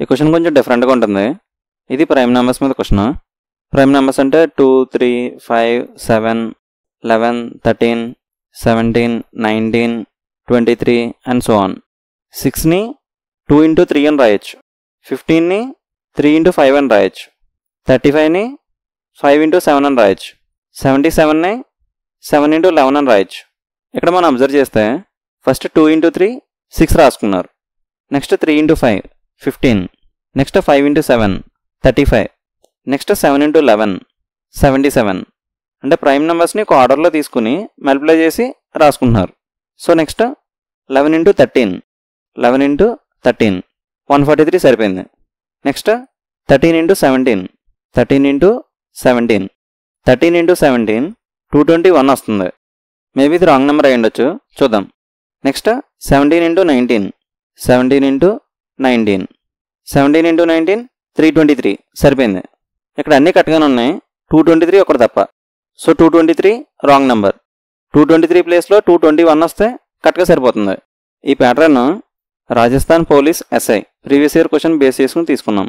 ఈ క్వశ్చన్ కొంచెం డిఫరెంట్గా ఉంటుంది. ఇది ప్రైమ్ నెంబర్స్ మీద క్వశ్చన్. ప్రైమ్ నెంబర్స్ అంటే 2, 3, 5, 7, 11, 13, 17, 19, 23 అండ్ సో ఆన్. 6ని 2 into 3 అని రాయొచ్చు. 15ని 3 into 5 అని రాయొచ్చు. 35ని 5 into 7 అని రాయొచ్చు. 77ని 7 into 11 అని రాయొచ్చు. ఇక్కడ మనం అబ్జర్వ్ చేస్తే ఫస్ట్ 2 into 3 6 రాసుకున్నారు. Next 3 into 5 15, next 5 into 7 35, next 7 into 11 77. అంటే ప్రైమ్ నెంబర్స్ని ఒక ఆర్డర్లో తీసుకుని మల్టిప్లై చేసి రాసుకుంటున్నారు. సో నెక్స్ట్ 11 into 13 11 into 13 143 సరిపోయింది. నెక్స్ట్ 13 into 17 13 into 17 13 into 17 221 వస్తుంది. మేబీ ఇది రాంగ్ నెంబర్ అయ్యి ఉండొచ్చు, చూద్దాం. నెక్స్ట్ 17 into 19 17 into 19 17 into 19 323 సరిపోయింది. ఇక్కడ అన్నీ కరెక్ట్గానే ఉన్నాయి, 223 ఒకటి తప్ప. So 223 wrong number. 223 ప్లేస్లో 221 వస్తే కరెక్ట్గా సరిపోతుంది. ఈ pattern Rajasthan police SI previous year question base చేసుకుని తీసుకున్నాం.